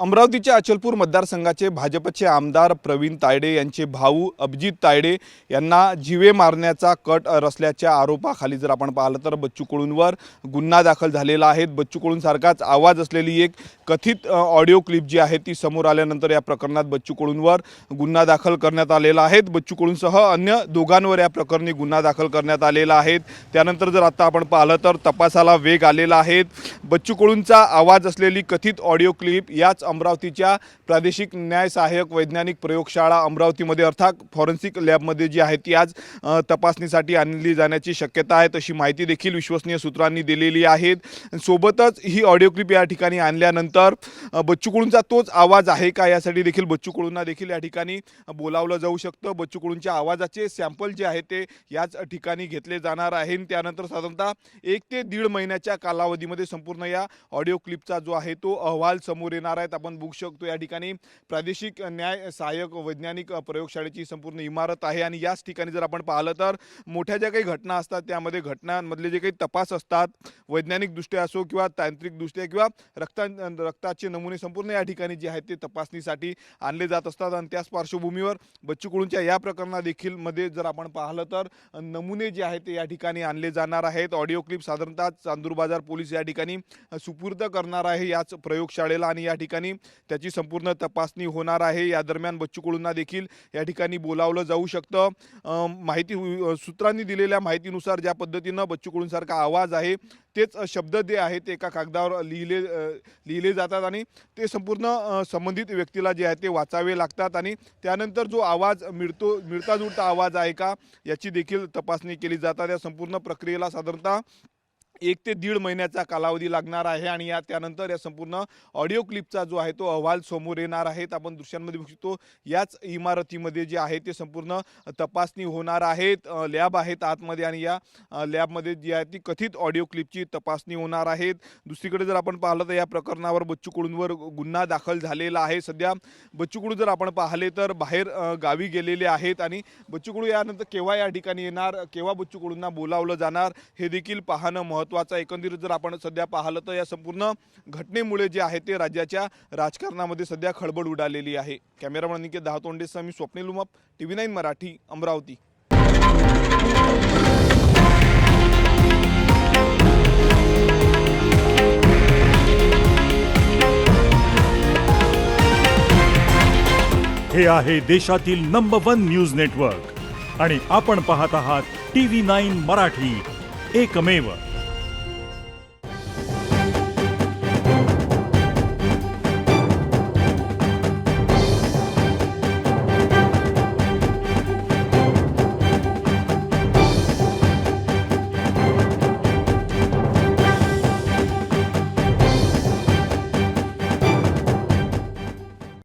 अमरावतीच्या अचलपूर मतदारसंघाचे भाजपचे आमदार प्रवीण तायडे यांचे भाऊ अभिजित तायडे यांना जीवे मारण्याचा कट रचल्याच्या आरोपाखाली जर आपण पाहिलं तर बच्चू कडूंवर गुन्हा दाखल झालेला आहे। बच्चू कडूंसारखाच आवाज असलेली एक कथित ऑडिओ क्लिप जी आहे ती समोर आल्यानंतर या प्रकरणात बच्चू कडूंवर गुन्हा दाखल करण्यात आलेला आहे। बच्चू कडूंसह अन्य दोघांवर या प्रकरणी गुन्हा दाखल करण्यात आलेला आहे। त्यानंतर जर आता आपण पाहिलं तर तपासाला वेग आलेला आहे। बच्चू कडूंचा आवाज असलेली कथित ऑडिओ क्लिप याच अमरावतीच्या प्रादेशिक न्याय सहाय्यक वैज्ञानिक प्रयोगशाळा अमरावतीमध्ये अर्थात फॉरेन्सिक लॅबमध्ये जी आहे ती आज तपासणीसाठी आणली जाण्याची शक्यता आहे, तशी माहिती देखील विश्वसनीय सूत्रांनी दिलेली आहे। सोबतच ही ऑडिओ क्लिप या ठिकाणी आणल्यानंतर बच्चू कडूंचा तोच आवाज आहे का यासाठी देखील बच्चू कडूंना देखील या ठिकाणी बोलावलं जाऊ शकतं। बच्चू कडूंच्या आवाजाचे सॅम्पल जे आहे ते याच ठिकाणी घेतले जाणार आहे। त्यानंतर साधारणतः 1 ते 1.5 महिन्याच्या कालावधीमध्ये संपूर्ण या ऑडिओ क्लिपचा जो आहे तो अहवाल समोर येणार आहे। आपण बघू शकतो या ठिकाणी प्रादेशिक न्याय सहाय्यक वैज्ञानिक प्रयोगशाळेची संपूर्ण इमारत आहे आणि याच ठिकाणी जर आपण पाहिलं तर मोठ्या ज्या काही घटना असतात त्यामध्ये घटनांमधले जे काही तपास असतात वैज्ञानिकदृष्ट्या असो किंवा तांत्रिकदृष्ट्या किंवा रक्ताचे नमुने संपूर्ण या ठिकाणी जे आहेत ते तपासणीसाठी आणले जात असतात आणि त्याच पार्श्वभूमीवर बच्चू कडूंच्या या प्रकरणात देखील मध्ये जर आपण पाहिलं तर नमुने जे आहेत ते या ठिकाणी आणले जाणार आहेत। ऑडिओ क्लिप साधारणतः चांदूर बाजार पोलीस या ठिकाणी सुपूर्द करणार आहे याच प्रयोगशाळेला आणि या ठिकाणी त्याची संपूर्ण तपासणी होणार आहे। या दरम्यान बच्चू कडूंना देखील या ठिकाणी बोलावलं जाऊ शकतं। माहिती सूत्रांनी दिलेल्या माहितीनुसार ज्या पद्धतीनं बच्चू कडूंसारखा आवाज आहे तेच शब्द जे आहेत ते एका कागदावर लिहिले जातात आणि ते संपूर्ण संबंधित व्यक्तीला जे आहे ते वाचावे लागतात आणि त्यानंतर जो आवाज मिळता जुळता आवाज आहे का याची देखील तपासणी केली जातात। या संपूर्ण प्रक्रियेला साधारणतः 1 ते 1.5 महिन्याचा कालावधी लागणार आहे आणि त्यानंतर या संपूर्ण ऑडिओ क्लिपचा जो आहे तो अहवाल समोर येणार आहे। आपण दृश्यांमध्ये बघू शकतो याच इमारतीमध्ये जे आहे ते संपूर्ण तपासणी होणार आहेत। लॅब आहेत आतमध्ये आणि या लॅबमध्ये जी आहे ती कथित ऑडिओ क्लिपची तपासणी होणार आहे। दुसरीकडे जर आपण पाहिलं तर या प्रकरणावर बच्चू कडूंवर गुन्हा दाखल झालेला आहे। सध्या बच्चू कडू जर आपण पाहिले तर बाहेर गावी गेलेले आहेत आणि बच्चू कडू यानंतर केव्हा या ठिकाणी येणार, केव्हा बच्चू कडूंना बोलावलं जाणार हे देखील पाहणं महत्त्वाचं। एकंदरीत जर आपण सध्या पाहिलं तर या संपूर्ण घटनेमुळे जे आहे ते राज्याच्या राजकारणामध्ये सध्या खळबळ उडालेली आहे। कॅमेरामॅन निकेत दहातोंडेसह मी स्वप्नील उमाप, TV9 मराठी, अमरावती। हे आहे देशातील नंबर 1 न्यूज नेटवर्क आणि आपण पाहत आहात TV9 मराठी, एकमेव।